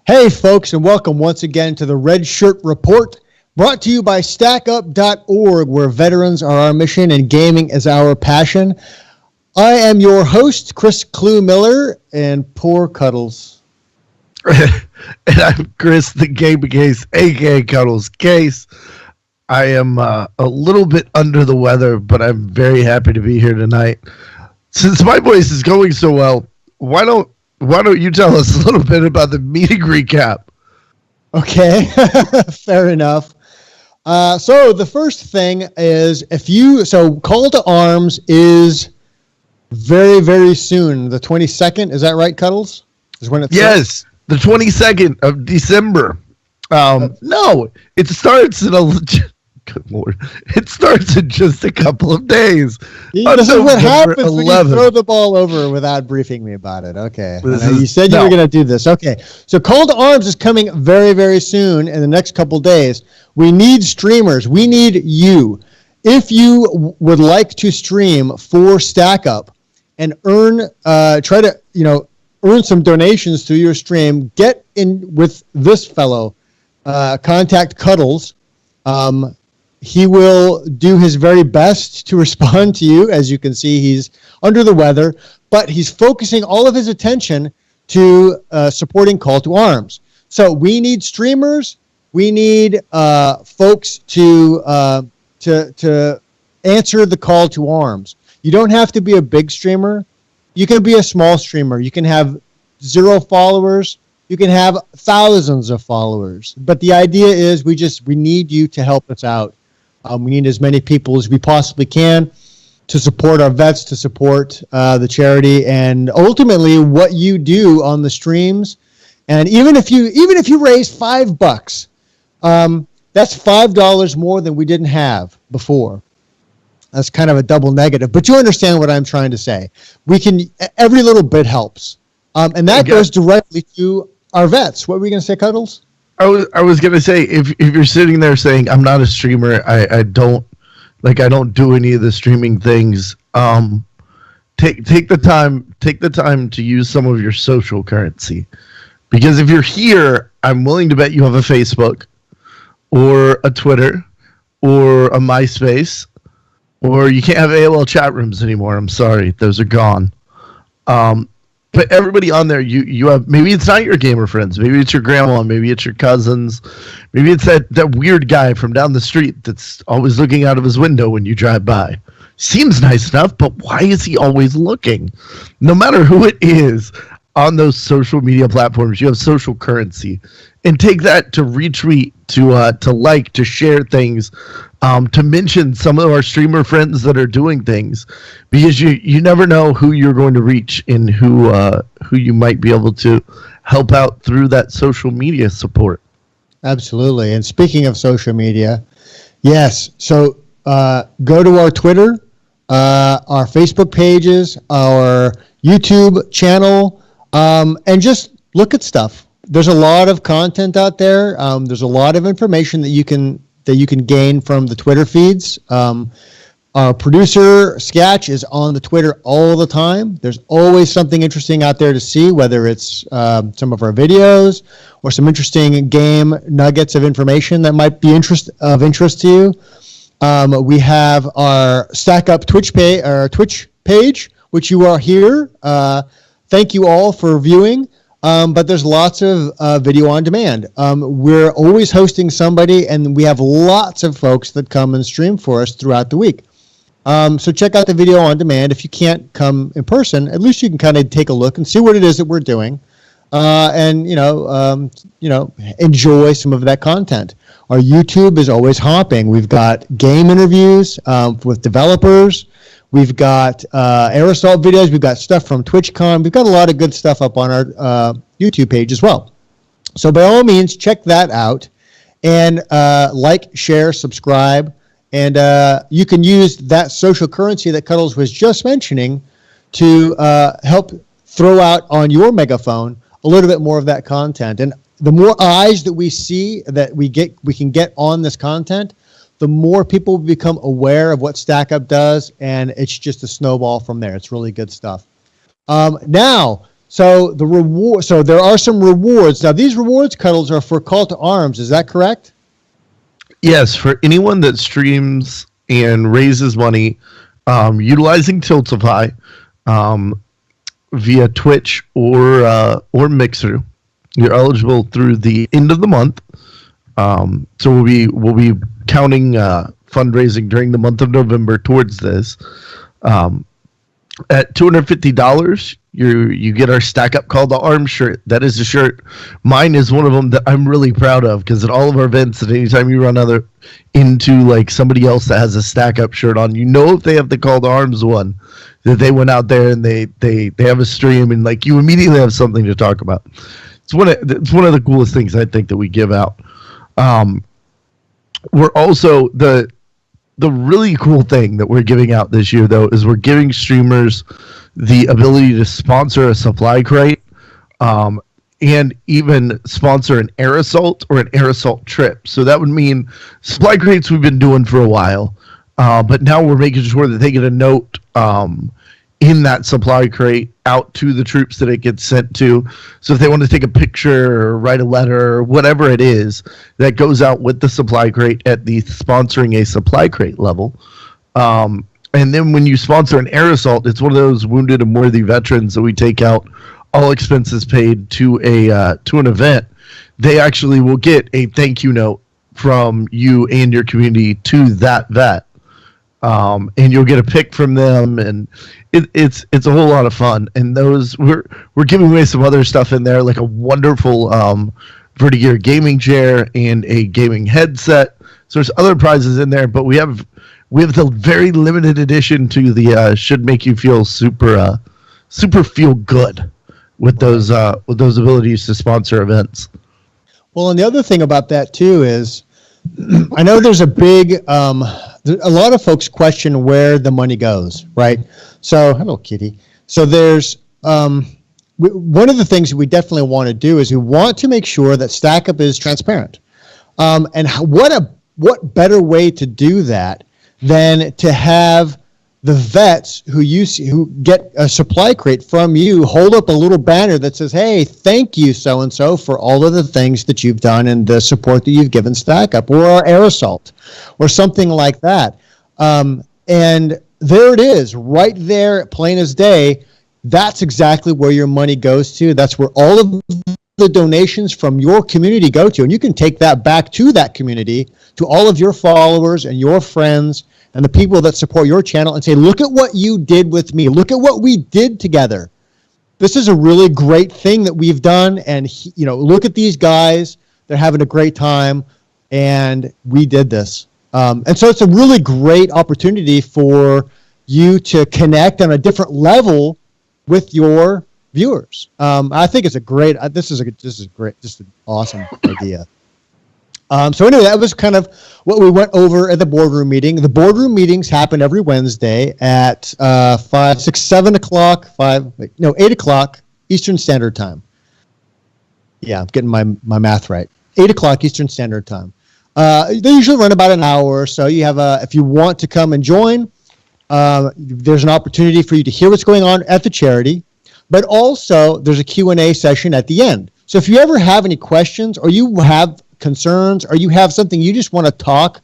Hey, folks, and welcome once again to the Red Shirt Report, brought to you by StackUp.org, where veterans are our mission and gaming is our passion. I am your host, Chris Clue Miller, and poor Cuddles. And I'm Chris, the Gaming Case, a.k.a. Cuddles Case. I am a little bit under the weather, but I'm very happy to be here tonight. Since my voice is going so well, why don't you tell us a little bit about the meeting recap? Okay, fair enough. So the first thing is Call to Arms is very, very soon. The 22nd, is that right, Cuddles? Is when it starts? The 22nd of December. No, it starts in good Lord. It starts in just a couple of days. This is what happens 11. When you throw the ball over without briefing me about it. Okay. You said you were going to do this. Okay. So Call to Arms is coming very, very soon in the next couple of days. We need streamers. We need you. If you would like to stream for StackUp and earn some donations through your stream, get in with this fellow. Contact Cuddles. He will do his very best to respond to you. As you can see, he's under the weather, but he's focusing all of his attention to supporting Call to Arms. So we need streamers. We need folks to answer the call to arms. You don't have to be a big streamer. You can be a small streamer. You can have 0 followers. You can have thousands of followers. But the idea is we need you to help us out. We need as many people as we possibly can to support our vets, to support the charity, and ultimately what you do on the streams. And even if you raise $5, that's $5 more than we didn't have before. That's kind of a double negative, but you understand what I'm trying to say. Every little bit helps. And that goes directly to our vets. What were you going to say, Cuddles? I was going to say, if you're sitting there saying, I'm not a streamer, I don't do any of the streaming things, take the time to use some of your social currency. Because if you're here, I'm willing to bet you have a Facebook or a Twitter or a MySpace, or you can't have AOL chat rooms anymore. I'm sorry, those are gone. But everybody on there, you have, maybe it's not your gamer friends, maybe it's your grandma, maybe it's your cousins, maybe it's that weird guy from down the street that's always looking out of his window when you drive by. Seems nice enough, but why is he always looking? No matter who it is on those social media platforms, you have social currency. And take that to retweet, to like, to share things, to mention some of our streamer friends that are doing things, because you never know who you're going to reach and who you might be able to help out through that social media support. Absolutely. And speaking of social media, yes. So go to our Twitter, our Facebook pages, our YouTube channel, and just look at stuff. There's a lot of content out there. There's a lot of information that you can gain from the Twitter feeds. Our producer, Sketch, is on the Twitter all the time. There's always something interesting out there to see, whether it's some of our videos or some interesting game nuggets of information that might be of interest to you. We have our StackUp Twitch page, which you are here. Thank you all for viewing. But there's lots of video on demand. We're always hosting somebody, and we have lots of folks that come and stream for us throughout the week. So check out the video on demand. If you can't come in person, at least you can kind of take a look and see what it is that we're doing, and enjoy some of that content. Our YouTube is always hopping. We've got game interviews with developers. We've got Air Assault videos. We've got stuff from TwitchCon. We've got a lot of good stuff up on our YouTube page as well. So by all means, check that out and like, share, subscribe. And you can use that social currency that Cuddles was just mentioning to help throw out on your megaphone a little bit more of that content. And the more eyes that we see that we can get on this content, the more people become aware of what StackUp does, and it's just a snowball from there. It's really good stuff. Now, So the reward. So there are some rewards. Now these rewards, Cuddles, are for Call to Arms. Is that correct? Yes, for anyone that streams and raises money utilizing Tiltify via Twitch or Mixer, you're eligible through the end of the month. So we'll be counting fundraising during the month of November towards this. At $250, you get our Stack Up Call to Arms shirt. That is a shirt. Mine is one of them that I'm really proud of, because at all of our events, at any time you run into like somebody else that has a Stack Up shirt on, if they have the Call to Arms one, that they went out there and they have a stream, and like you immediately have something to talk about. It's one of the coolest things I think that we give out. We're also the really cool thing that we're giving out this year, though, is we're giving streamers the ability to sponsor a supply crate, and even sponsor an air assault or an air assault trip. So that would mean supply crates we've been doing for a while, but now we're making sure that they get a note in that supply crate out to the troops that it gets sent to. So if they want to take a picture or write a letter or whatever it is, that goes out with the supply crate at the sponsoring a supply crate level. And then when you sponsor an air assault, it's one of those wounded and worthy veterans that we take out, all expenses paid, to an event. They actually will get a thank you note from you and your community to that vet. And you'll get a pic from them, and it's a whole lot of fun. And those we're giving away some other stuff in there, like a wonderful Vertigear gaming chair and a gaming headset. So there's other prizes in there, but we have the very limited edition to the should make you feel super feel good with those abilities to sponsor events. Well, and the other thing about that too is, I know there's a big, a lot of folks question where the money goes, right? So, hello, Kitty. So there's, one of the things that we definitely want to do is we want to make sure that Stack Up is transparent. And what better way to do that than to have the vets who get a supply crate from you hold up a little banner that says, "Hey, thank you so-and-so for all of the things that you've done and the support that you've given Stack Up," or our air assault, or something like that. And there it is, right there, plain as day. That's exactly where your money goes to. That's where all of the donations from your community go to. And you can take that back to that community, to all of your followers and your friends and the people that support your channel, and say, look at what you did with me. Look at what we did together. This is a really great thing that we've done. And, look at these guys. They're having a great time. And we did this. And so it's a really great opportunity for you to connect on a different level with your viewers. I think it's this is great, just an awesome idea. So anyway, that was kind of what we went over at the boardroom meeting. The boardroom meetings happen every Wednesday at 8 o'clock Eastern Standard Time. Yeah, I'm getting my math right. 8 o'clock Eastern Standard Time. They usually run about an hour or so. You have if you want to come and join, there's an opportunity for you to hear what's going on at the charity, but also there's a Q&A session at the end. So if you ever have any questions, or you have concerns, or you have something you just want to talk,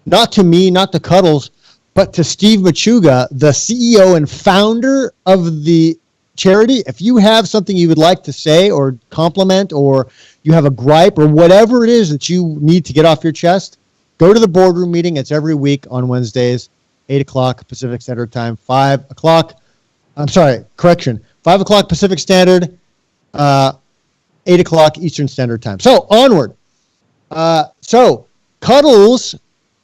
not to me, not to Cuddles, but to Steve Machuga, the CEO and founder of the charity, if you have something you would like to say or compliment, or you have a gripe, or whatever it is that you need to get off your chest, go to the boardroom meeting. It's every week on Wednesdays, 8 o'clock Pacific Standard Time, 5 o'clock Pacific Standard, 8 o'clock Eastern Standard Time. So onward. So Cuddles,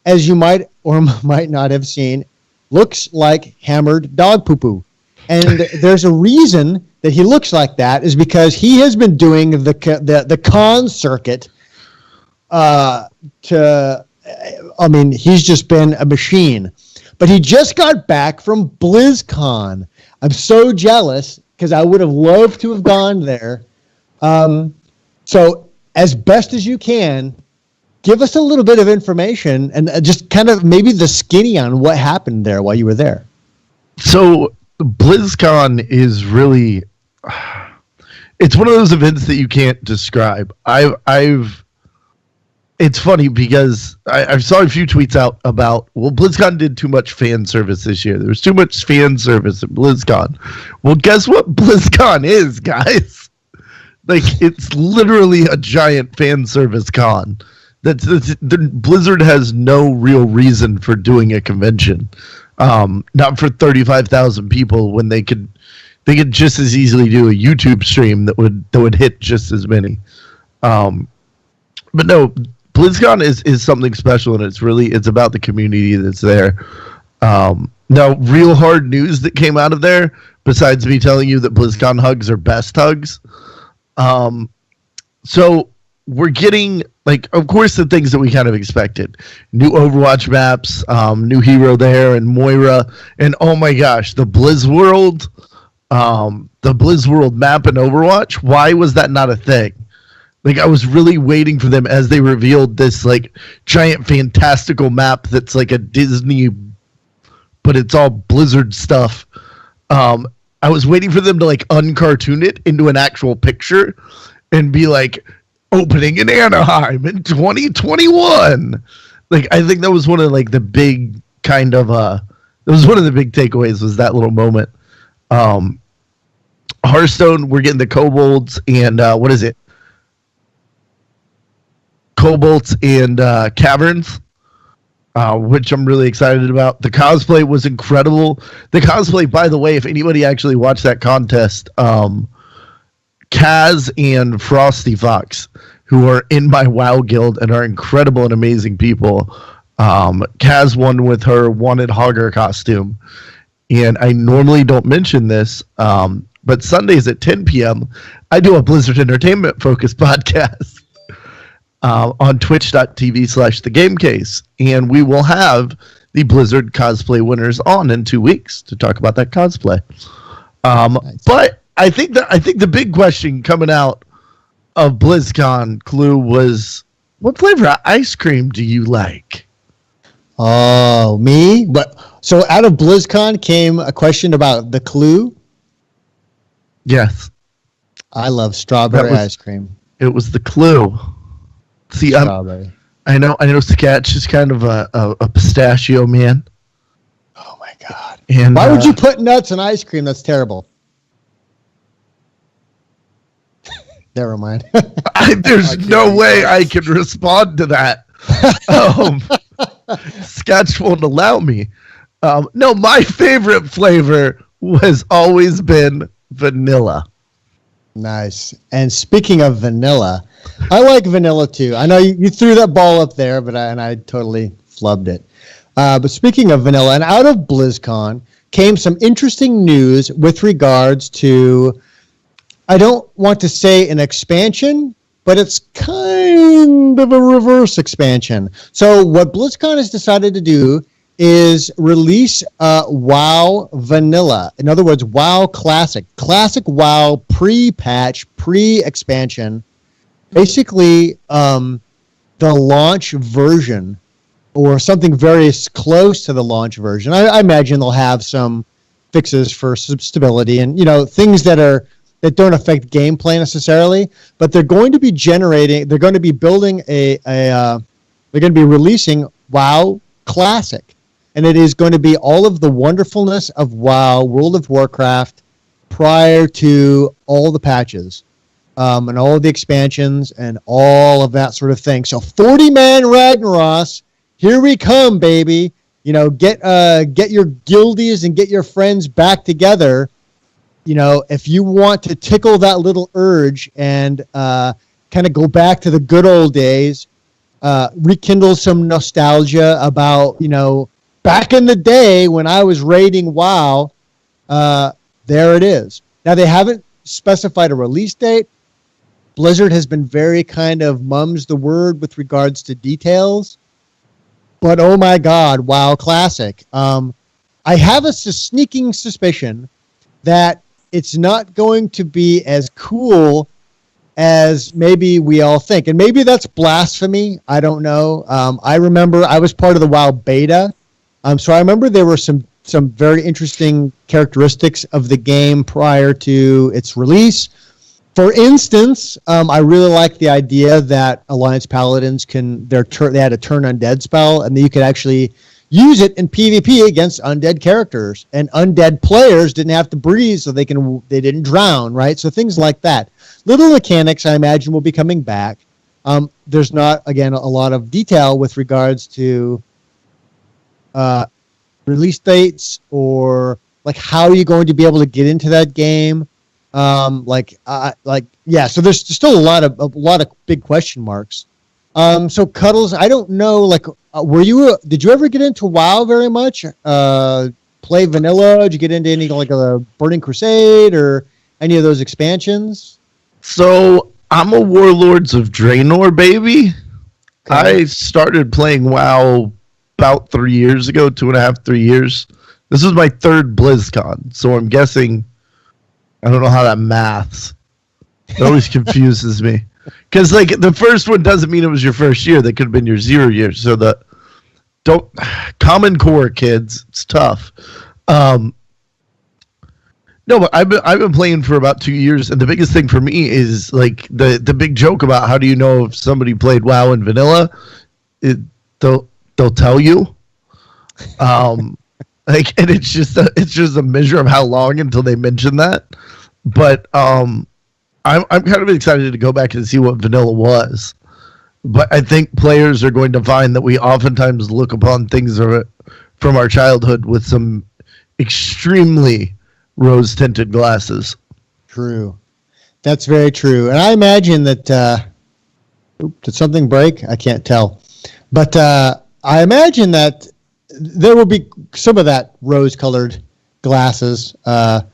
as you might or might not have seen, looks like hammered dog poo-poo. And there's a reason that he looks like that, is because he has been doing the con circuit. He's just been a machine. But he just got back from Blizzcon. I'm so jealous, because I would have loved to have gone there. So as best as you can, give us a little bit of information, and just kind of maybe the skinny on what happened there while you were there. So BlizzCon is really, it's one of those events that you can't describe. It's funny because I saw a few tweets out about, well, BlizzCon did too much fan service this year. There was too much fan service at BlizzCon. Well, guess what BlizzCon is, guys? Like, it's literally a giant fan service con. Blizzard has no real reason for doing a convention. Not for 35,000 people when they could just as easily do a YouTube stream that would hit just as many. But no, BlizzCon is something special, and it's about the community that's there. Now, real hard news that came out of there, besides me telling you that BlizzCon hugs are best hugs. So we're getting, like, of course, the things that we kind of expected. New Overwatch maps, new hero there, and Moira, and oh my gosh, the Blizz World map in Overwatch. Why was that not a thing? Like, I was really waiting for them as they revealed this, like, giant fantastical map that's like a Disney, but it's all Blizzard stuff. I was waiting for them to, like, uncartoon it into an actual picture and be like, opening in Anaheim in 2021. Like, I think that was one of, like, the big kind of, that was one of the big takeaways, was that little moment. Hearthstone, we're getting the kobolds and, what is it? Kobolds and caverns, which I'm really excited about. The cosplay was incredible. The cosplay, by the way, if anybody actually watched that contest, Kaz and Frosty Fox, who are in my WoW guild and are incredible and amazing people. Kaz won with her wanted Hogger costume. And I normally don't mention this, but Sundays at 10 p.m., I do a Blizzard Entertainment focused podcast. On twitch.tv/thegamecase, and we will have the Blizzard cosplay winners on in 2 weeks to talk about that cosplay. Nice. But I think the big question coming out of BlizzCon, Clue, was, what flavor of ice cream do you like? Oh, me? But so out of BlizzCon came a question about the Clue. Yes, I love strawberry ice cream. It was the Clue. See, I know Sketch is kind of a pistachio man. Oh my god! And why would you put nuts in ice cream? That's terrible. Never mind. There's no way I can respond to that. Sketch won't allow me. No, my favorite flavor has always been vanilla. Nice. And speaking of vanilla, I like vanilla too. I know you threw that ball up there, but I totally flubbed it. But speaking of vanilla, and out of BlizzCon came some interesting news with regards to, I don't want to say an expansion, but it's kind of a reverse expansion. So what BlizzCon has decided to do is release WoW Vanilla. In other words, WoW Classic. Classic WoW pre-patch, pre-expansion. Basically, the launch version, or something very close to the launch version. I imagine they'll have some fixes for stability and, things that don't affect gameplay necessarily, but they're going to be building they're going to be releasing WoW Classic. And it is going to be all of the wonderfulness of WoW, World of Warcraft, prior to all the patches, and all of the expansions and all of that sort of thing. So 40-man Ragnaros, here we come, baby. Get your guildies and get your friends back together. If you want to tickle that little urge and kind of go back to the good old days, rekindle some nostalgia about, back in the day when I was raiding WoW, there it is. Now, they haven't specified a release date. Blizzard has been very kind of mum's the word with regards to details. But, oh my God, WoW Classic. I have a sneaking suspicion that it's not going to be as cool as maybe we all think. And maybe that's blasphemy. I don't know. I remember I was part of the WoW beta. So I remember there were some very interesting characteristics of the game prior to its release. For instance, I really like the idea that Alliance Paladins they had a turn undead spell, and that you could actually use it in PvP against undead characters, and undead players didn't have to breathe, so they didn't drown, right? So things like that. Little mechanics, I imagine, will be coming back. There's not, again, a lot of detail with regards to release dates or like how are you going to be able to get into that game. So there's still a lot of big question marks. So Cuddles, I don't know, like, did you ever get into WoW very much? Play vanilla? Did you get into any like a Burning Crusade or any of those expansions? So I'm a Warlords of Draenor baby. Okay. I started playing WoW about 3 years ago, 2.5, 3 years. This was my third BlizzCon, so I'm guessing. I don't know how that maths. It always confuses me. Because like the first one doesn't mean it was your first year. That could have been your 0 year. So Common Core kids, it's tough. No, but I've been playing for about 2 years, and the biggest thing for me is like the big joke about how do you know if somebody played WoW in vanilla? They'll tell you. Like, and it's just a measure of how long until they mention that. But I'm kind of excited to go back and see what vanilla was. But I think players are going to find that we oftentimes look upon things from our childhood with some extremely rose-tinted glasses. True. That's very true. And I imagine that did something break? I can't tell. But I imagine that there will be some of that rose-colored glasses, again,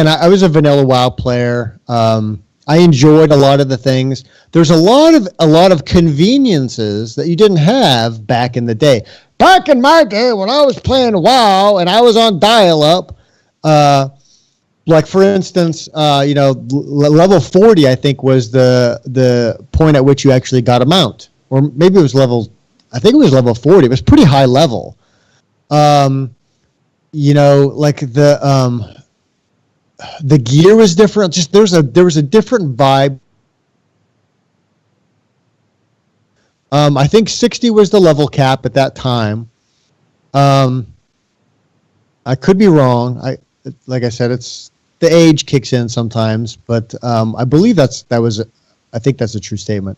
I was a vanilla WoW player. I enjoyed a lot of the things. There's a lot of conveniences that you didn't have back in the day. Back in my day when I was playing WoW and I was on dial-up, like for instance, level 40 I think was the point at which you actually got a mount, or maybe it was level 40. It was pretty high level. Like the gear was different. Just there was a different vibe. I think 60 was the level cap at that time. I could be wrong. Like I said, it's the age kicks in sometimes, but I believe I think that's a true statement.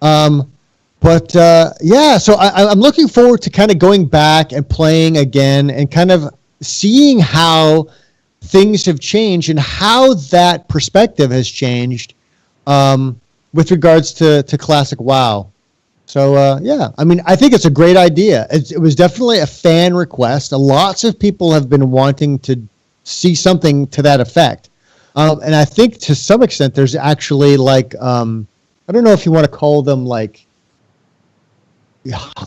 So I'm looking forward to kind of going back and playing again and kind of seeing how things have changed and how that perspective has changed with regards to classic WoW. So, I think it's a great idea. It was definitely a fan request. Lots of people have been wanting to see something to that effect. And I think to some extent there's actually like, I don't know if you want to call them like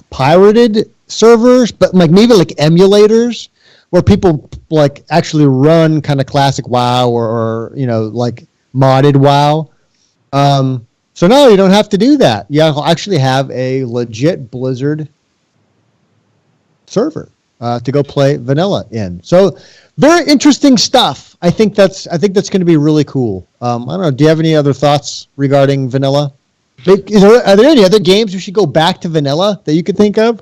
pirated servers, but like maybe like emulators where people like actually run kind of classic WoW or like modded WoW. So no, you don't have to do that. You'll actually have a legit Blizzard server to go play vanilla in. So very interesting stuff. I think that's going to be really cool. I don't know. Do you have any other thoughts regarding vanilla? Are there any other games we should go back to vanilla that you could think of?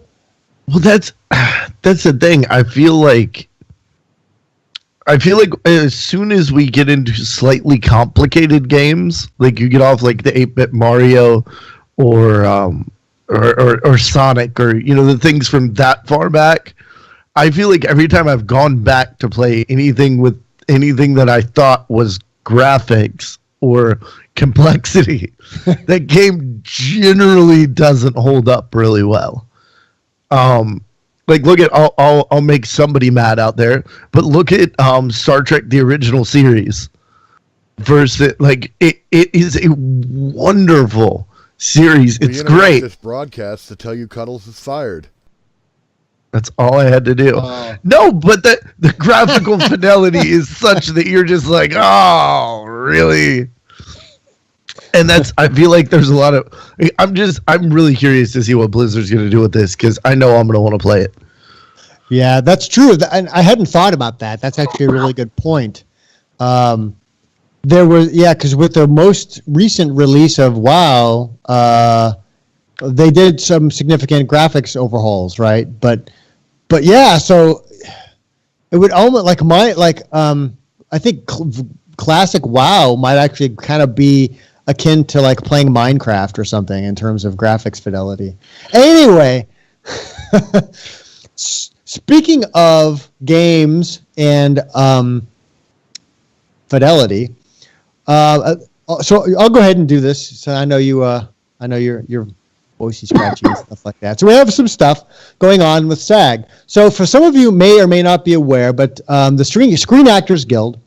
Well, that's the thing. I feel like as soon as we get into slightly complicated games, like you get off like the 8-bit Mario or Sonic or the things from that far back, I feel like every time I've gone back to play anything that I thought was graphics or complexity, that game generally doesn't hold up really well. Like look at I'll make somebody mad out there, but look at Star Trek the original series versus like it is a wonderful series. It's great. This broadcast to tell you Cuddles is fired. That's all I had to do. No, but the graphical fidelity is such that you're just like, oh, really? And I feel like there's a lot of, I'm really curious to see what Blizzard's going to do with this because I know I'm going to want to play it. Yeah, that's true. And I hadn't thought about that. That's actually a really good point. There was, because with the most recent release of WoW, they did some significant graphics overhauls, right? But yeah, so it would almost I think classic WoW might actually kind of be akin to like playing Minecraft or something in terms of graphics fidelity. Anyway, speaking of games and fidelity, so I'll go ahead and do this. So I know your voicey scratchy and stuff like that. So we have some stuff going on with SAG. So for some of you may or may not be aware, but the Screen Actors Guild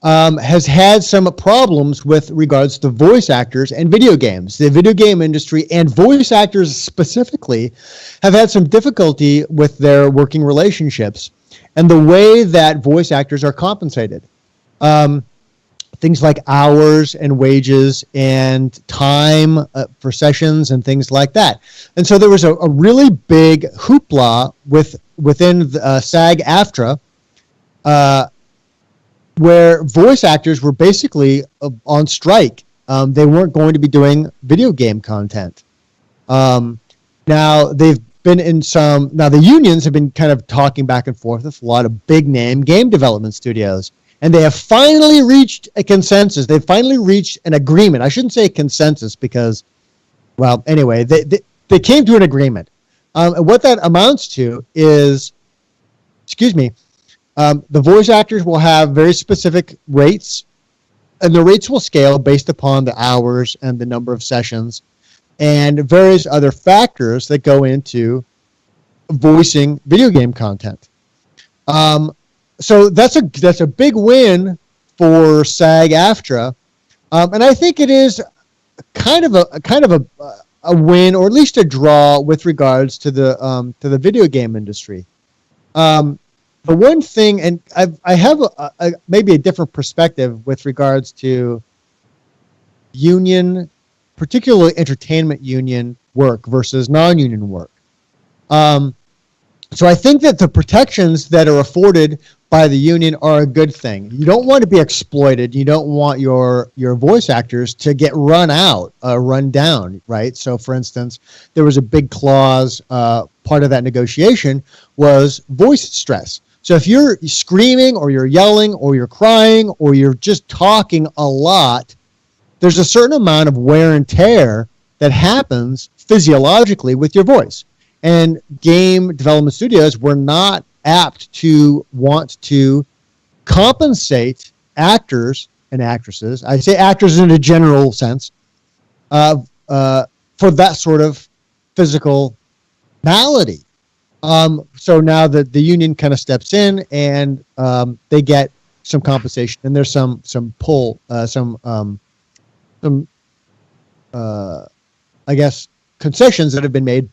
has had some problems with regards to voice actors and video games. The video game industry and voice actors specifically have had some difficulty with their working relationships and the way that voice actors are compensated. Things like hours and wages and time for sessions and things like that. And so there was a really big hoopla within SAG-AFTRA where voice actors were basically on strike. They weren't going to be doing video game content. Now they've been in the unions have been kind of talking back and forth with a lot of big name game development studios. And they have finally reached a consensus. They've finally reached an agreement. I shouldn't say consensus because, well, anyway, they came to an agreement. And what that amounts to is, the voice actors will have very specific rates, and the rates will scale based upon the hours and the number of sessions and various other factors that go into voicing video game content. So that's a big win for SAG-AFTRA, and I think it is kind of a win, or at least a draw, with regards to the video game industry. The one thing, and I have maybe a different perspective with regards to union, particularly entertainment union work versus non-union work. So I think that the protections that are afforded by the union are a good thing. You don't want to be exploited. You don't want your voice actors to get run down, right? So, for instance, there was a big clause, part of that negotiation was voice stress. So if you're screaming or you're yelling or you're crying or you're just talking a lot, there's a certain amount of wear and tear that happens physiologically with your voice. And game development studios were not apt to want to compensate actors and actresses. I say actors in a general sense, for that sort of physical malady. So now the union kind of steps in and they get some compensation, and there's some I guess concessions that have been made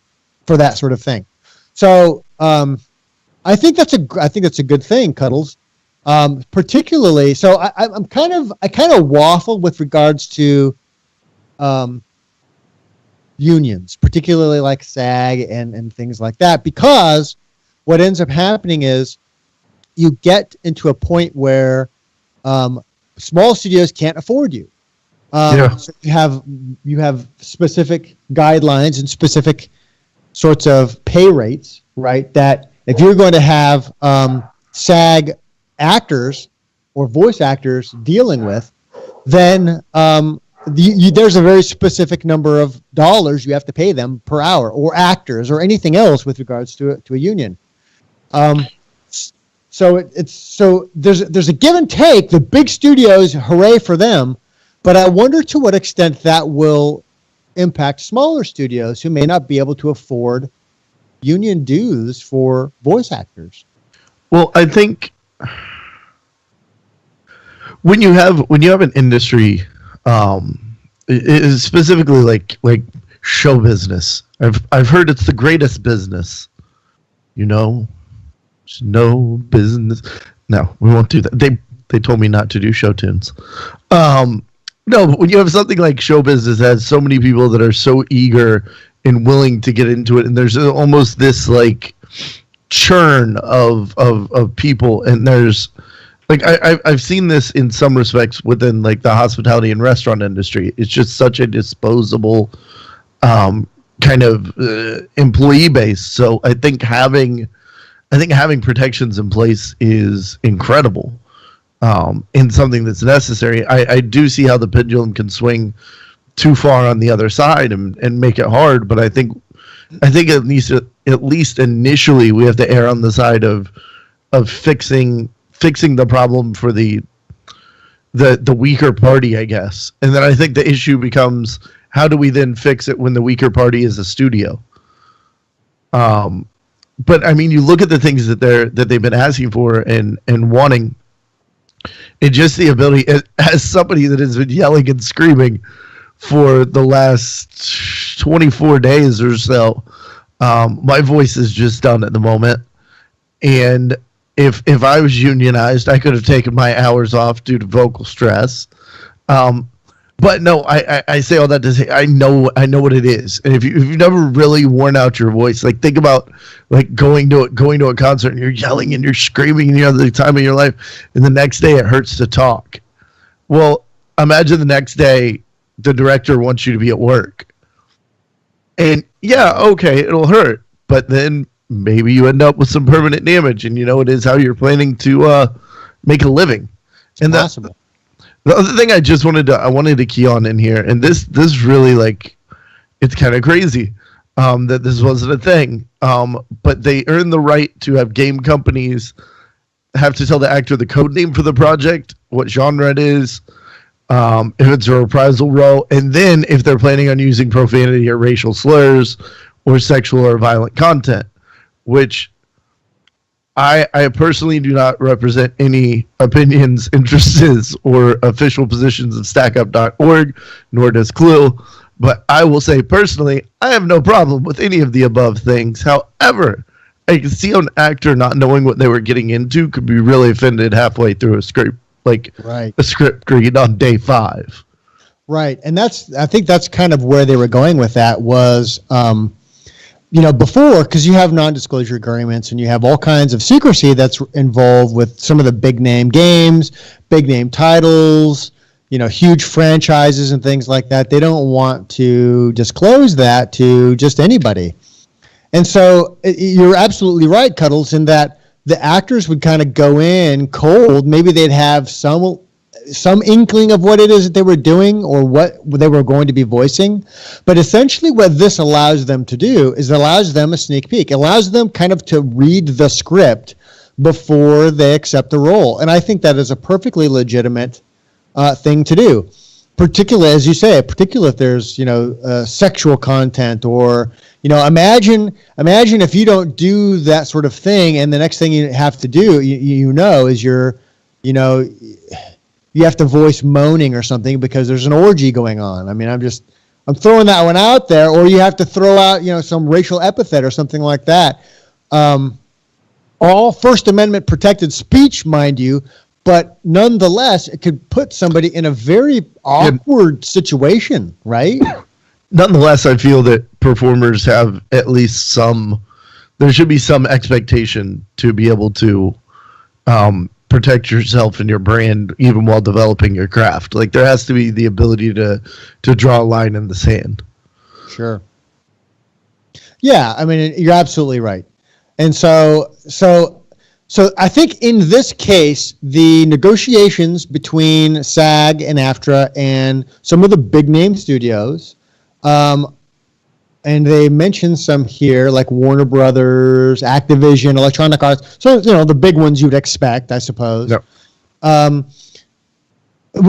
for that sort of thing. So I think that's a good thing, Cuddles. Particularly, so I kind of waffle with regards to unions, particularly like SAG and things like that, because what ends up happening is you get into a point where small studios can't afford you. So you have specific guidelines and specific sorts of pay rates, right? That if you're going to have SAG actors or voice actors dealing with, then there's a very specific number of dollars you have to pay them per hour, or actors, or anything else with regards to a union. So there's a give and take. The big studios, hooray for them, but I wonder to what extent that will impact smaller studios who may not be able to afford union dues for voice actors. Well, I think when you have an industry, it is specifically like show business. I've heard it's the greatest business. There's no business. No, we won't do that. They told me not to do show tunes. No, but when you have something like show business that has so many people that are so eager and willing to get into it, and there's almost this like churn of people, and there's like I've seen this in some respects within like the hospitality and restaurant industry. It's just such a disposable kind of employee base. So I think having protections in place is incredible, in something that's necessary. I do see how the pendulum can swing too far on the other side and make it hard, but I think at least initially we have to err on the side of fixing the problem for the weaker party, I guess. And then I think the issue becomes, how do we then fix it when the weaker party is a studio? But I mean, you look at the things that they've been asking for and wanting, and just the ability, as somebody that has been yelling and screaming for the last 24 days or so, my voice is just done at the moment. And if I was unionized, I could have taken my hours off due to vocal stress. But no, I say all that to say I know what it is. And if you've never really worn out your voice, like think about like going to a concert and you're yelling and you're screaming and you have the time of your life, and the next day it hurts to talk. Well, imagine the next day the director wants you to be at work. And yeah, okay, it'll hurt, but then maybe you end up with some permanent damage, and it is how you're planning to make a living. And that's possible. The other thing I wanted to key on in here, and this really, like, it's kind of crazy that this wasn't a thing, but they earn the right to have game companies have to tell the actor the code name for the project, what genre it is, if it's a reprisal role, and then if they're planning on using profanity or racial slurs or sexual or violent content, which I personally do not represent any opinions, interests, or official positions of StackUp.org, nor does Clue, but I will say personally, I have no problem with any of the above things. However, I can see an actor not knowing what they were getting into could be really offended halfway through a script, like a script read on day 5. Right, and I think that's kind of where they were going with that was, before, because you have non-disclosure agreements and you have all kinds of secrecy that's involved with some of the big name games, big name titles, huge franchises and things like that. They don't want to disclose that to just anybody. And so you're absolutely right, Cuddles, in that the actors would kind of go in cold. Maybe they'd have some inkling of what it is that they were doing or what they were going to be voicing. But essentially what this allows them to do is it allows them a sneak peek. It allows them kind of to read the script before they accept the role. And I think that is a perfectly legitimate thing to do. Particularly, as you say, particularly if there's, sexual content or, imagine if you don't do that sort of thing and the next thing you have to do, is you have to voice moaning or something because there's an orgy going on. I mean, I'm throwing that one out there, or you have to throw out, some racial epithet or something like that. All First Amendment protected speech, mind you, but nonetheless, it could put somebody in a very awkward situation, right? Nonetheless, I feel that performers have at least there should be some expectation to be able to, protect yourself and your brand even while developing your craft. Like there has to be the ability to draw a line in the sand. Sure. Yeah, I mean you're absolutely right. And so I think in this case the negotiations between SAG and AFTRA and some of the big name studios, and they mentioned some here, like Warner Brothers, Activision, Electronic Arts. So, the big ones you'd expect, I suppose. Yep.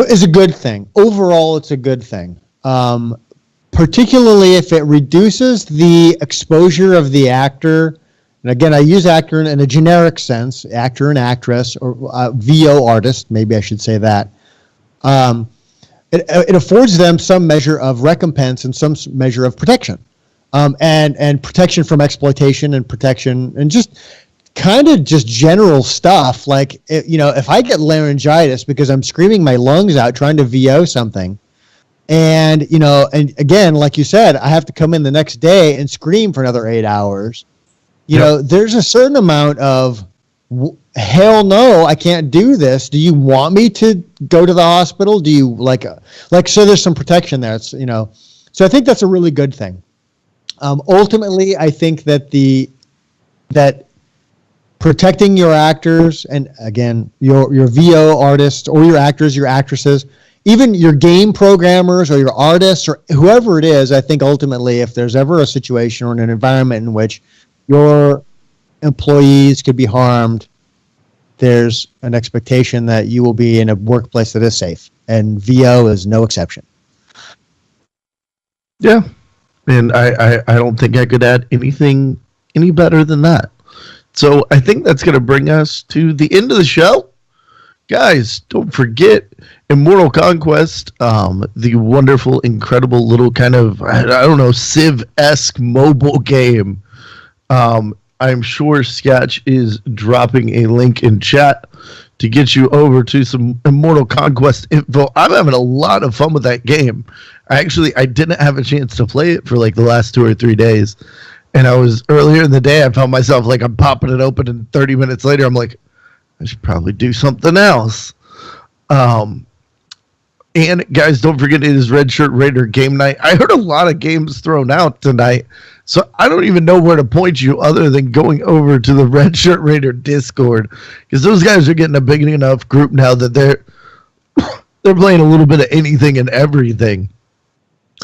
Is a good thing. Overall, it's a good thing. Particularly if it reduces the exposure of the actor. And again, I use actor in a generic sense, actor and actress, or VO artist, maybe I should say that. It affords them some measure of recompense and some measure of protection. And protection from exploitation and protection and just kind of just general stuff. Like, if I get laryngitis because I'm screaming my lungs out trying to VO something and, and again, like you said, I have to come in the next day and scream for another 8 hours. you know, there's a certain amount of hell no, I can't do this. Do you want me to go to the hospital? Do you so there's some protection there. It's, you know, so I think that's a really good thing. Ultimately, I think that that protecting your actors, and again, your VO artists or your actors, your actresses, even your game programmers or your artists or whoever it is, I think ultimately if there's ever a situation or an environment in which your employees could be harmed, there's an expectation that you will be in a workplace that is safe, and VO is no exception. Yeah, and I don't think I could add anything any better than that. So I think that's going to bring us to the end of the show. Guys, don't forget Immortal Conquest, the wonderful, incredible little kind of, I don't know, Civ-esque mobile game. I'm sure Sketch is dropping a link in chat to get you over to some Immortal Conquest info. I'm having a lot of fun with that game. I didn't have a chance to play it for like the last 2 or 3 days. And I was earlier in the day, I found myself like I'm popping it open, and 30 minutes later, I'm like, I should probably do something else. And guys, don't forget it is Red Shirt Raider game night. I heard a lot of games thrown out tonight, so I don't even know where to point you other than going over to the Red Shirt Raider Discord, because those guys are getting a big enough group now that they're playing a little bit of anything and everything.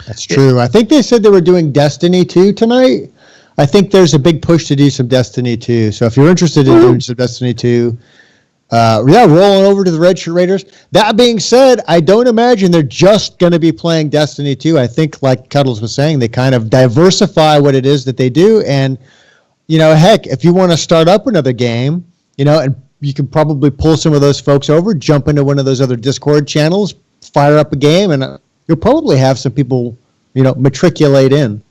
That's true. I think they said they were doing Destiny 2 tonight. I think there's a big push to do some Destiny 2. So if you're interested in doing some Destiny 2, rolling over to the Red Shirt Raiders. That being said, I don't imagine they're just going to be playing Destiny 2. I think, like Cuddles was saying, they kind of diversify what it is that they do. And, you know, heck, if you want to start up another game, you know, and you can probably pull some of those folks over, jump into one of those other Discord channels, fire up a game, and you'll probably have some people, you know, matriculate in.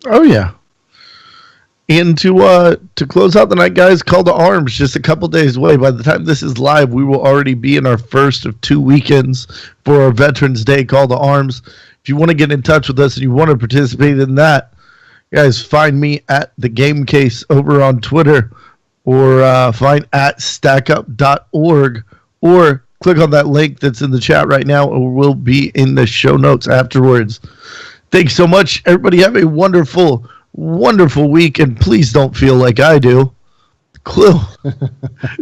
Oh, yeah. And to close out the night, guys, Call to Arms, just a couple days away. By the time this is live, we will already be in our first of 2 weekends for our Veterans Day Call to Arms. If you want to get in touch with us and you want to participate in that, guys, find me at The Game Case over on Twitter, or find at stackup.org, or click on that link that's in the chat right now, or will be in the show notes afterwards. Thanks so much, everybody. Have a wonderful week, and please don't feel like I do. Clue.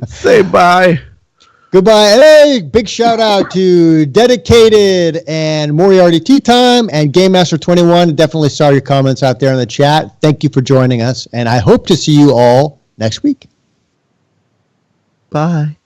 Say bye. Goodbye. Hey, big shout out to Dedicated and Moriarty Tea Time and Game Master 21. Definitely saw your comments out there in the chat. Thank you for joining us, and I hope to see you all next week. Bye.